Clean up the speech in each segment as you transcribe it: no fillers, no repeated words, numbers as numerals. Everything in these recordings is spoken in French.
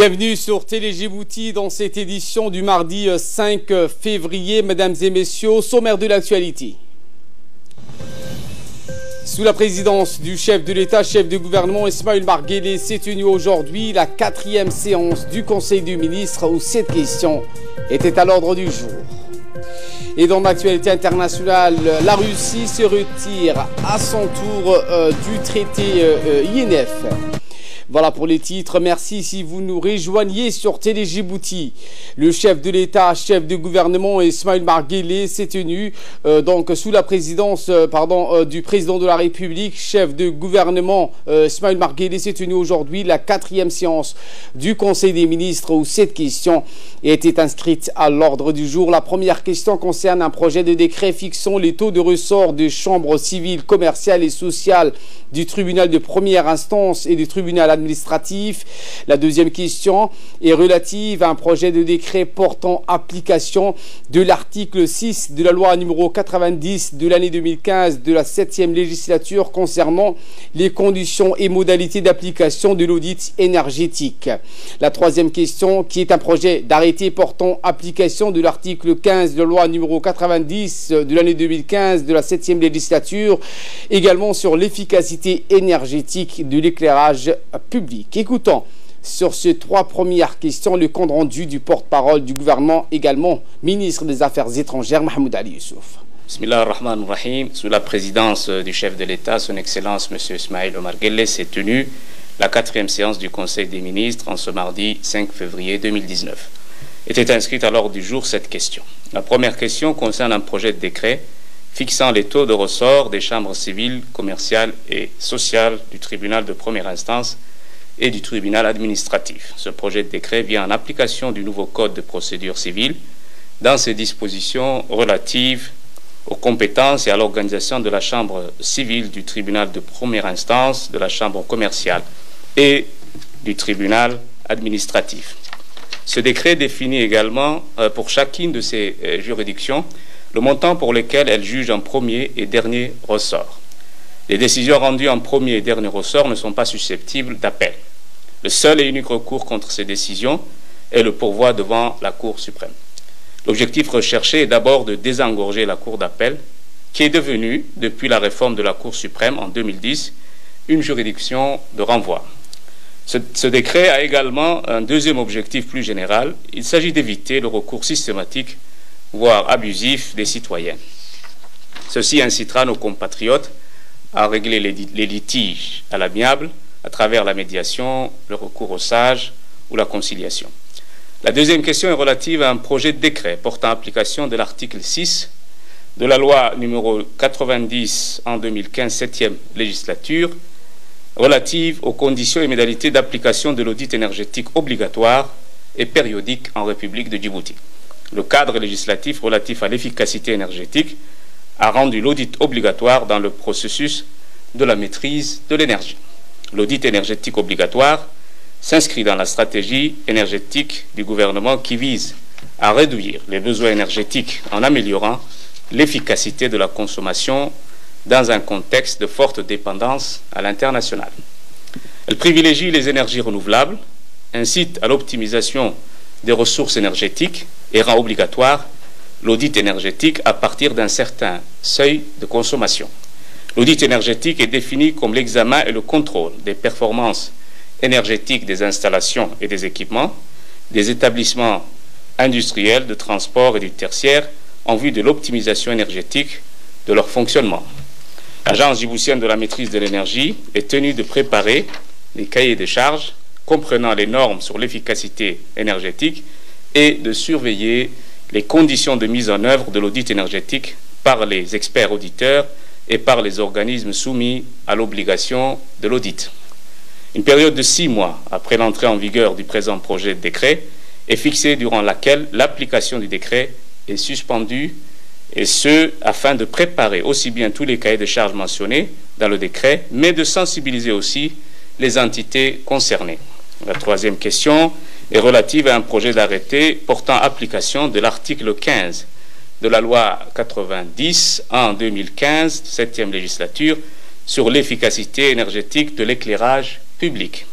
Bienvenue sur Télé Djibouti dans cette édition du mardi 5 février. Mesdames et messieurs, au sommaire de l'actualité. Sous la présidence du chef de l'État, chef de gouvernement Ismaël Omar Guelleh, s'est tenue aujourd'hui la 4e séance du Conseil des ministres où cette question était à l'ordre du jour. Et dans l'actualité internationale, la Russie se retire à son tour du traité INF. Voilà pour les titres. Merci si vous nous rejoignez sur Télé Djibouti. Le chef de l'État, chef de gouvernement Ismaël Omar Guelleh s'est tenu donc sous la présidence du président de la République, chef de gouvernement Ismaël Omar Guelleh s'est tenu aujourd'hui la 4e séance du Conseil des ministres où cette question était inscrite à l'ordre du jour. La première question concerne un projet de décret fixant les taux de ressort des chambres civiles, commerciales et sociales du tribunal de première instance et du tribunal administratif. La deuxième question est relative à un projet de décret portant application de l'article 6 de la loi numéro 90 de l'année 2015 de la 7e législature concernant les conditions et modalités d'application de l'audit énergétique. La troisième question qui est un projet d'arrêté portant application de l'article 15 de la loi numéro 90 de l'année 2015 de la 7e législature, également sur l'efficacité énergétique de l'éclairage public. Écoutons sur ces trois premières questions le compte rendu du porte-parole du gouvernement, également ministre des Affaires étrangères, Mahmoud Ali Youssouf. Bismillah ar-Rahman ar-Rahim. Sous la présidence du chef de l'État, son Excellence M. Ismaël Omar Guelleh, s'est tenue la 4e séance du Conseil des ministres en ce mardi 5 février 2019. Était inscrite à l'ordre du jour cette question. La première question concerne un projet de décret fixant les taux de ressort des chambres civiles, commerciales et sociales du tribunal de première instance et du tribunal administratif. Ce projet de décret vient en application du nouveau code de procédure civile dans ses dispositions relatives aux compétences et à l'organisation de la chambre civile, du tribunal de première instance, de la chambre commerciale et du tribunal administratif. Ce décret définit également pour chacune de ces juridictions le montant pour lequel elle juge en premier et dernier ressort. Les décisions rendues en premier et dernier ressort ne sont pas susceptibles d'appel. Le seul et unique recours contre ces décisions est le pourvoi devant la Cour suprême. L'objectif recherché est d'abord de désengorger la Cour d'appel, qui est devenue, depuis la réforme de la Cour suprême en 2010, une juridiction de renvoi. Ce décret a également un deuxième objectif plus général. Il s'agit d'éviter le recours systématique voire abusif des citoyens. Ceci incitera nos compatriotes à régler les litiges à l'amiable à travers la médiation, le recours aux sages ou la conciliation. La deuxième question est relative à un projet de décret portant application de l'article 6 de la loi numéro 90 en 2015, 7e législature, relative aux conditions et modalités d'application de l'audit énergétique obligatoire et périodique en République de Djibouti. Le cadre législatif relatif à l'efficacité énergétique a rendu l'audit obligatoire dans le processus de la maîtrise de l'énergie. L'audit énergétique obligatoire s'inscrit dans la stratégie énergétique du gouvernement qui vise à réduire les besoins énergétiques en améliorant l'efficacité de la consommation dans un contexte de forte dépendance à l'international. Elle privilégie les énergies renouvelables, incite à l'optimisation des ressources énergétiques et rend obligatoire l'audit énergétique à partir d'un certain seuil de consommation. L'audit énergétique est défini comme l'examen et le contrôle des performances énergétiques des installations et des équipements, des établissements industriels, de transport et du tertiaire en vue de l'optimisation énergétique de leur fonctionnement. L'Agence djiboutienne de la maîtrise de l'énergie est tenue de préparer les cahiers de charges comprenant les normes sur l'efficacité énergétique et de surveiller les conditions de mise en œuvre de l'audit énergétique par les experts auditeurs et par les organismes soumis à l'obligation de l'audit. Une période de 6 mois après l'entrée en vigueur du présent projet de décret est fixée durant laquelle l'application du décret est suspendue, et ce, afin de préparer aussi bien tous les cahiers de charges mentionnés dans le décret, mais de sensibiliser aussi les entités concernées. La troisième question est relative à un projet d'arrêté portant application de l'article 15 de la loi 90 en 2015, 7e législature, sur l'efficacité énergétique de l'éclairage public.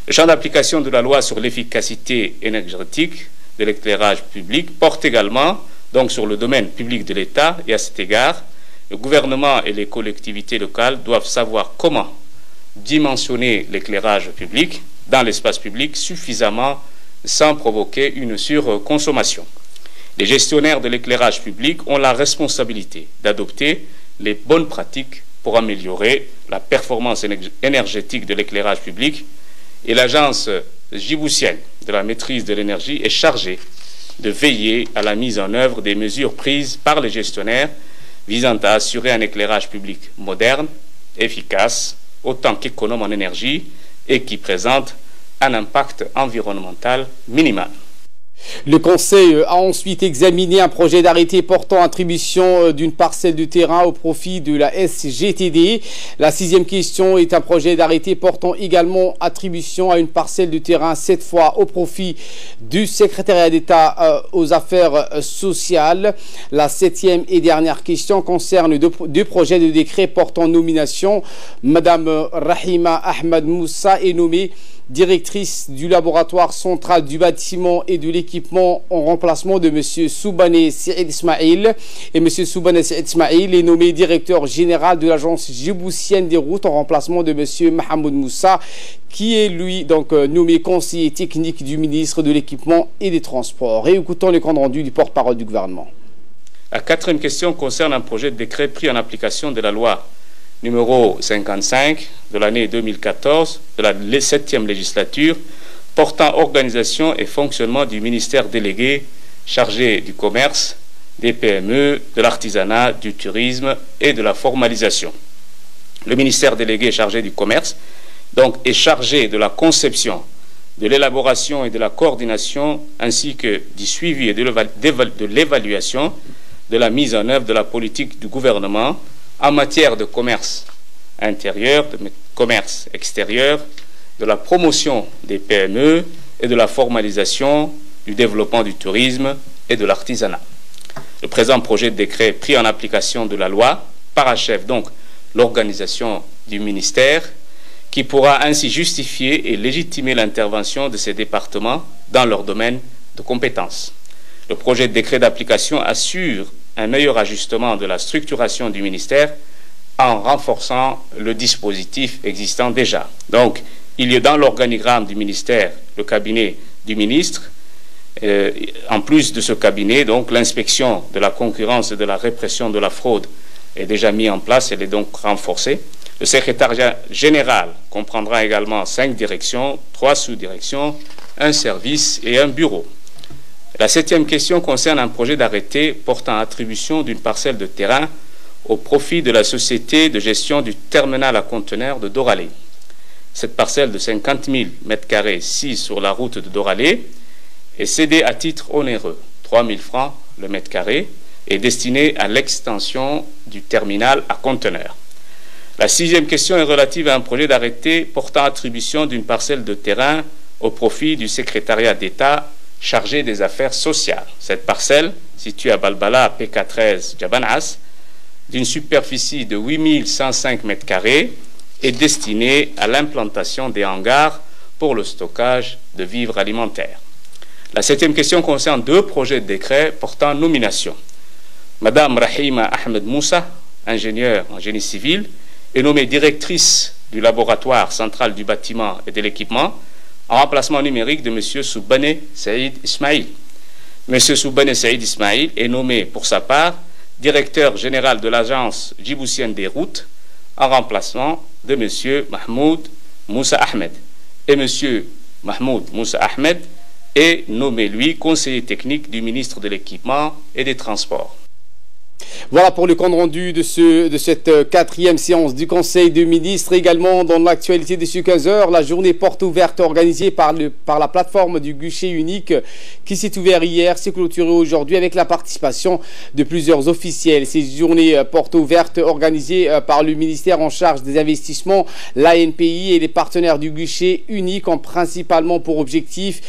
Le champ d'application de la loi sur l'efficacité énergétique de l'éclairage public porte également donc sur le domaine public de l'État, et à cet égard, le gouvernement et les collectivités locales doivent savoir comment dimensionner l'éclairage public dans l'espace public suffisamment sans provoquer une surconsommation. Les gestionnaires de l'éclairage public ont la responsabilité d'adopter les bonnes pratiques pour améliorer la performance énergétique de l'éclairage public, et l'agence djiboutienne de la maîtrise de l'énergie est chargée de veiller à la mise en œuvre des mesures prises par les gestionnaires visant à assurer un éclairage public moderne, efficace, autant qu'économe en énergie et qui présente un impact environnemental minimal. Le Conseil a ensuite examiné un projet d'arrêté portant attribution d'une parcelle de terrain au profit de la SGTD. La sixième question est un projet d'arrêté portant également attribution à une parcelle de terrain, cette fois au profit du secrétariat d'État aux affaires sociales. La septième et dernière question concerne deux projets de décret portant nomination. Madame Rahima Ahmed Moussa est nommée directrice du laboratoire central du bâtiment et de l'équipement en remplacement de M. Soubane Saïd Ismail. Et M. Soubane Saïd Ismail est nommé directeur général de l'agence djiboutienne des routes en remplacement de M. Mahamoud Moussa, qui est lui donc nommé conseiller technique du ministre de l'équipement et des transports. Et écoutons le compte rendu du porte-parole du gouvernement. La quatrième question concerne un projet de décret pris en application de la loi numéro 55 de l'année 2014 de la 7e législature portant organisation et fonctionnement du ministère délégué chargé du commerce, des PME, de l'artisanat, du tourisme et de la formalisation. Le ministère délégué chargé du commerce donc est chargé de la conception, de l'élaboration et de la coordination ainsi que du suivi et de l'évaluation de la mise en œuvre de la politique du gouvernement en matière de commerce intérieur, de commerce extérieur, de la promotion des PME et de la formalisation du développement du tourisme et de l'artisanat. Le présent projet de décret pris en application de la loi parachève donc l'organisation du ministère qui pourra ainsi justifier et légitimer l'intervention de ces départements dans leur domaine de compétences. Le projet de décret d'application assure un meilleur ajustement de la structuration du ministère en renforçant le dispositif existant déjà. Donc, il y a dans l'organigramme du ministère le cabinet du ministre. En plus de ce cabinet, donc l'inspection de la concurrence et de la répression de la fraude est déjà mise en place, elle est donc renforcée. Le secrétariat général comprendra également 5 directions, 3 sous-directions, un service et un bureau. La septième question concerne un projet d'arrêté portant attribution d'une parcelle de terrain au profit de la société de gestion du terminal à conteneurs de Doralé. Cette parcelle de 50 000 m² sise sur la route de Doralé est cédée à titre onéreux, 3 000 francs le mètre carré, et destinée à l'extension du terminal à conteneurs. La sixième question est relative à un projet d'arrêté portant attribution d'une parcelle de terrain au profit du secrétariat d'État chargé des affaires sociales. Cette parcelle, située à Balbala, à PK13 Djabanas, d'une superficie de 8105 m², est destinée à l'implantation des hangars pour le stockage de vivres alimentaires. La septième question concerne 2 projets de décret portant nomination. Madame Rahima Ahmed Moussa, ingénieure en génie civil, est nommée directrice du laboratoire central du bâtiment et de l'équipement en remplacement numérique de M. Soubane Saïd Ismail. M. Soubane Saïd Ismail est nommé pour sa part directeur général de l'agence djiboutienne des routes en remplacement de M. Mahmoud Moussa Ahmed. Et M. Mahmoud Moussa Ahmed est nommé, lui, conseiller technique du ministre de l'Équipement et des Transports. Voilà pour le compte rendu de cette 4e séance du Conseil des ministres. Également dans l'actualité de ce 15h, la journée porte ouverte organisée par la plateforme du guichet unique qui s'est ouverte hier, s'est clôturée aujourd'hui avec la participation de plusieurs officiels. Ces journées porte ouverte organisées par le ministère en charge des investissements, l'ANPI et les partenaires du guichet unique ont principalement pour objectif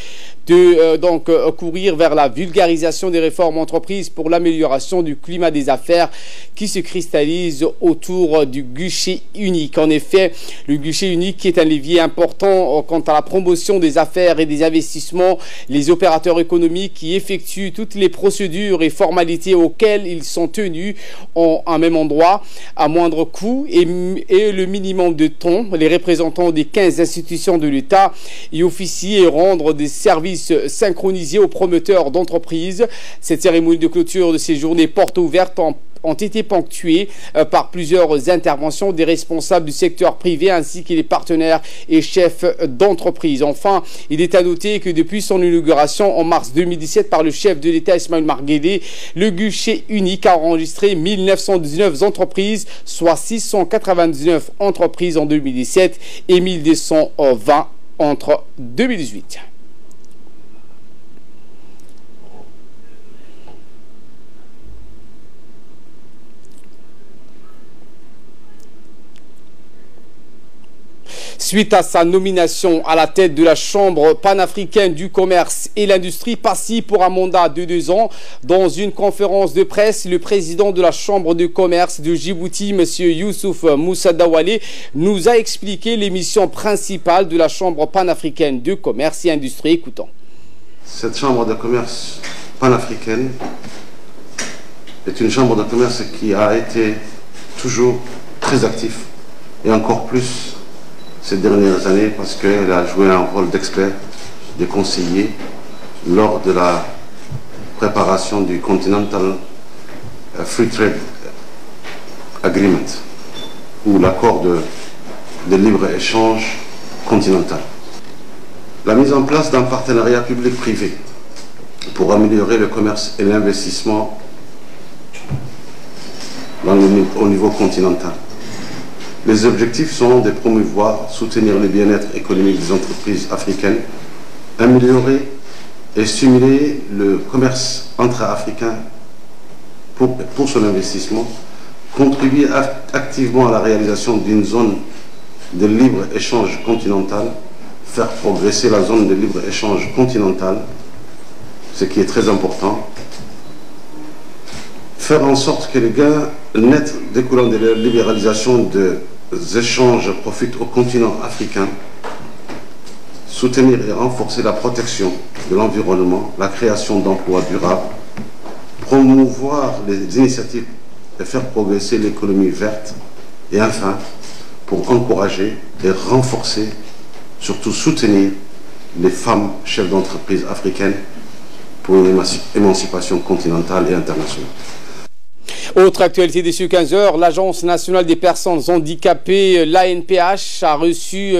de courir vers la vulgarisation des réformes entreprises pour l'amélioration du climat des affaires qui se cristallise autour du guichet unique. En effet, le guichet unique est un levier important quant à la promotion des affaires et des investissements. Les opérateurs économiques qui effectuent toutes les procédures et formalités auxquelles ils sont tenus en un même endroit à moindre coût et le minimum de temps. Les représentants des 15 institutions de l'État y officient et rendent des services synchronisés aux promoteurs d'entreprises. Cette cérémonie de clôture de ces journées portes ouvertes ont été ponctuées par plusieurs interventions des responsables du secteur privé ainsi que les partenaires et chefs d'entreprise. Enfin, il est à noter que depuis son inauguration en mars 2017 par le chef de l'État Ismaïl Omar Guelleh, le guichet unique a enregistré 1919 entreprises, soit 699 entreprises en 2017 et 1220 entre 2018. Suite à sa nomination à la tête de la Chambre panafricaine du commerce et l'industrie, passible pour un mandat de 2 ans, dans une conférence de presse, le président de la Chambre de commerce de Djibouti, M. Youssouf Moussa Dawale, nous a expliqué les missions principales de la Chambre panafricaine de commerce et industrie. Écoutons. Cette Chambre de commerce panafricaine est une chambre de commerce qui a été toujours très active et encore plus ces dernières années parce qu'elle a joué un rôle d'expert, de conseiller lors de la préparation du Continental Free Trade Agreement ou l'accord de libre-échange continental. La mise en place d'un partenariat public-privé pour améliorer le commerce et l'investissement au niveau continental. Les objectifs sont de promouvoir, soutenir le bien-être économique des entreprises africaines, améliorer et stimuler le commerce intra-africain pour son investissement, contribuer activement à la réalisation d'une zone de libre-échange continental, faire progresser la zone de libre-échange continental, ce qui est très important, faire en sorte que les gains nets découlant de la libéralisation des échanges profitent au continent africain, soutenir et renforcer la protection de l'environnement, la création d'emplois durables, promouvoir les initiatives et faire progresser l'économie verte, et enfin, pour encourager et renforcer, surtout soutenir les femmes chefs d'entreprise africaines pour une émancipation continentale et internationale. Autre actualité des 15 heures, l'Agence nationale des personnes handicapées, l'ANPH, a reçu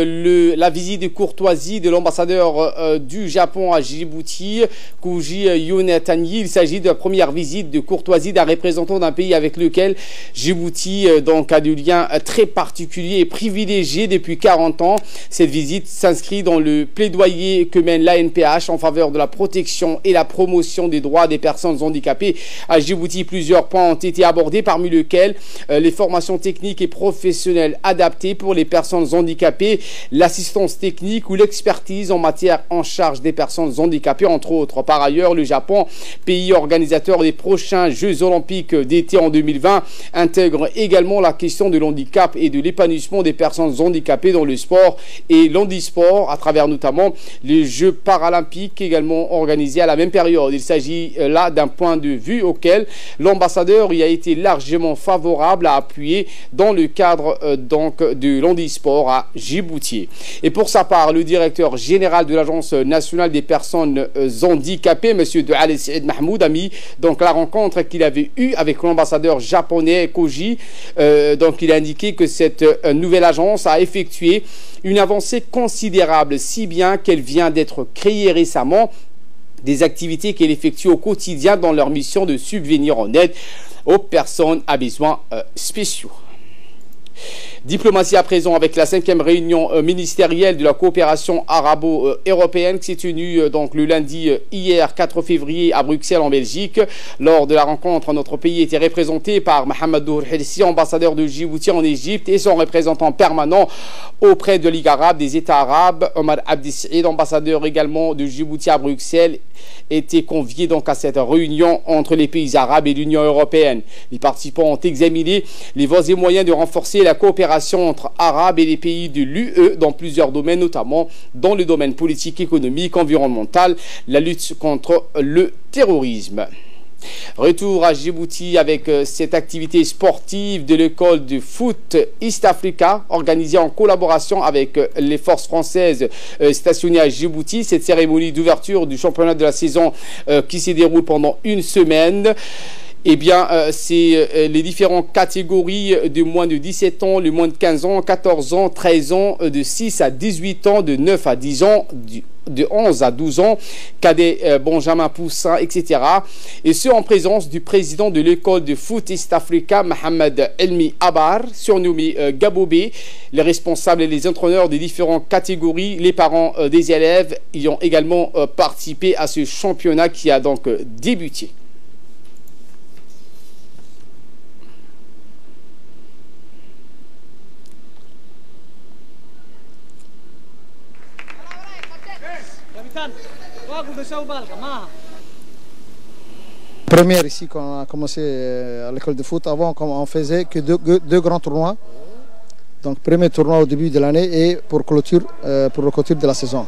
la visite de courtoisie de l'ambassadeur du Japon à Djibouti, Koji Yonatani. Il s'agit de la première visite de courtoisie d'un représentant d'un pays avec lequel Djibouti a des liens très particuliers et privilégiés depuis 40 ans. Cette visite s'inscrit dans le plaidoyer que mène l'ANPH en faveur de la protection et la promotion des droits des personnes handicapées à Djibouti. Plusieurs points ont été abordés, parmi lesquels les formations techniques et professionnelles adaptées pour les personnes handicapées, l'assistance technique ou l'expertise en matière en charge des personnes handicapées, entre autres. Par ailleurs, le Japon, pays organisateur des prochains Jeux olympiques d'été en 2020, intègre également la question de l'handicap et de l'épanouissement des personnes handicapées dans le sport et l'handisport, à travers notamment les Jeux paralympiques également organisés à la même période. Il s'agit là d'un point de vue auquel l'ambassadeur y a été largement favorable à appuyer dans le cadre de l'handisport à Djibouti. Et pour sa part, le directeur général de l'Agence nationale des personnes handicapées, M. Douale Saïd Mahmoud, a mis la rencontre qu'il avait eue avec l'ambassadeur japonais Koji. Il a indiqué que cette nouvelle agence a effectué une avancée considérable, si bien qu'elle vient d'être créée récemment, des activités qu'elle effectue au quotidien dans leur mission de subvenir en aide aux personnes à besoins spéciaux. Diplomatie à présent avec la 5e réunion ministérielle de la coopération arabo-européenne qui s'est tenue donc le lundi hier 4 février à Bruxelles en Belgique. Lors de la rencontre, notre pays était représenté par Mohamedou Hirsi, ambassadeur de Djibouti en Égypte, et son représentant permanent auprès de Ligue arabe des États arabes, Omar Abdi Saïd, ambassadeur également de Djibouti à Bruxelles, était convié donc à cette réunion entre les pays arabes et l'Union européenne. Les participants ont examiné les voies et moyens de renforcer la coopération entre Arabes et les pays de l'UE dans plusieurs domaines, notamment dans le domaine politique, économique, environnemental, la lutte contre le terrorisme. Retour à Djibouti avec cette activité sportive de l'école de foot East Africa organisée en collaboration avec les forces françaises stationnées à Djibouti. Cette cérémonie d'ouverture du championnat de la saison qui se déroule pendant une semaine. Eh bien, c'est les différentes catégories de moins de 17 ans, le moins de 15 ans, 14 ans, 13 ans, de 6 à 18 ans, de 9 à 10 ans, de 11 à 12 ans, cadet Benjamin Poussin, etc. Et ce, en présence du président de l'école de foot East Africa, Mohamed Elmi Abar, surnommé Gabobé. Les responsables et les entraîneurs des différentes catégories, les parents des élèves y ont également participé à ce championnat qui a donc débuté. Première ici quand on a commencé à l'école de foot, avant on faisait que deux grands tournois. Donc premier tournoi au début de l'année et pour le clôture de la saison.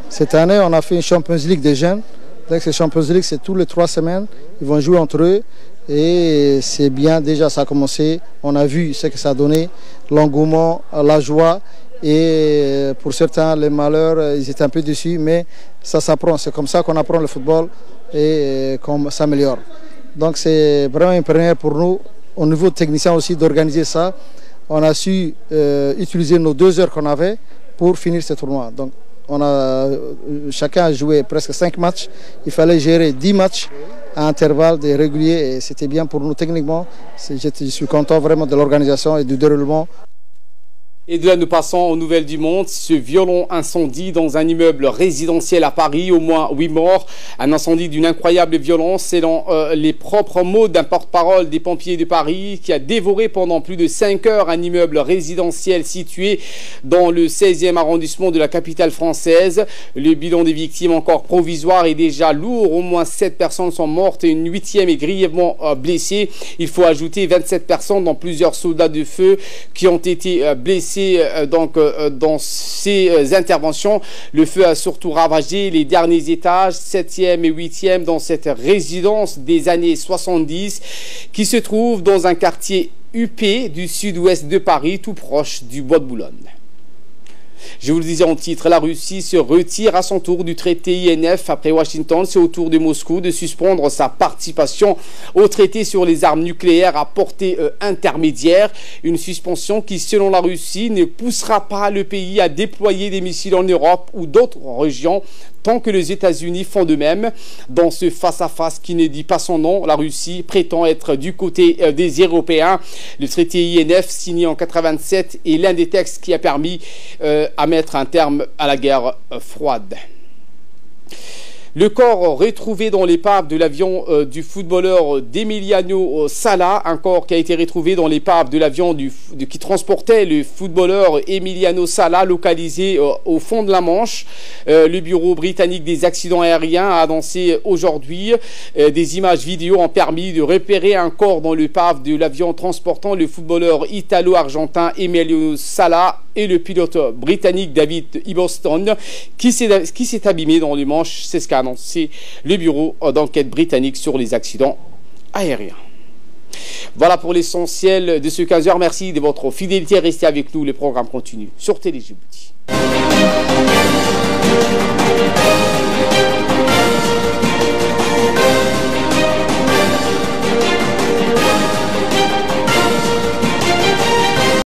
Cette année on a fait une Champions League des jeunes. Donc cette Champions League c'est tous les 3 semaines, ils vont jouer entre eux et c'est bien, déjà ça a commencé, on a vu ce que ça a donné, l'engouement, la joie. Et pour certains, les malheurs, ils étaient un peu déçus, mais ça s'apprend. C'est comme ça qu'on apprend le football et qu'on s'améliore. Donc c'est vraiment une première pour nous, au niveau technicien aussi, d'organiser ça. On a su utiliser nos 2 heures qu'on avait pour finir ce tournoi. Donc chacun a joué presque 5 matchs. Il fallait gérer 10 matchs à intervalles réguliers et c'était bien pour nous techniquement. Je suis content vraiment de l'organisation et du déroulement. Et de là, nous passons aux nouvelles du monde. Ce violent incendie dans un immeuble résidentiel à Paris, au moins 8 morts. Un incendie d'une incroyable violence, selon les propres mots d'un porte-parole des pompiers de Paris, qui a dévoré pendant plus de 5 heures un immeuble résidentiel situé dans le 16e arrondissement de la capitale française. Le bilan des victimes encore provisoire est déjà lourd. Au moins 7 personnes sont mortes et une 8e est grièvement blessée. Il faut ajouter 27 personnes, dont plusieurs soldats de feu, qui ont été blessés. Donc dans ces interventions, le feu a surtout ravagé les derniers étages, 7e et 8e, dans cette résidence des années 70 qui se trouve dans un quartier huppé du sud-ouest de Paris, tout proche du Bois de Boulogne. Je vous le disais en titre, la Russie se retire à son tour du traité INF. Après Washington, c'est au tour de Moscou de suspendre sa participation au traité sur les armes nucléaires à portée intermédiaire. Une suspension qui, selon la Russie, ne poussera pas le pays à déployer des missiles en Europe ou d'autres régions tant que les États-Unis font de même. Dans ce face-à-face qui ne dit pas son nom, la Russie prétend être du côté des Européens. Le traité INF, signé en 1987, est l'un des textes qui a permis à mettre un terme à la guerre froide. Le corps retrouvé dans l'épave de l'avion du footballeur d'Emiliano Sala, un corps qui a été retrouvé dans l'épave de l'avion qui transportait le footballeur Emiliano Sala, localisé au fond de la Manche. Le bureau britannique des accidents aériens a annoncé aujourd'hui des images vidéo ont permis de repérer un corps dans l'épave de l'avion transportant le footballeur italo-argentin Emiliano Sala et le pilote britannique David Iboston qui s'est abîmé dans le Manche. C'est ce qu'a annoncé le bureau d'enquête britannique sur les accidents aériens. Voilà pour l'essentiel de ce 15h. Merci de votre fidélité. Restez avec nous, le programme continue sur Télé Djibouti.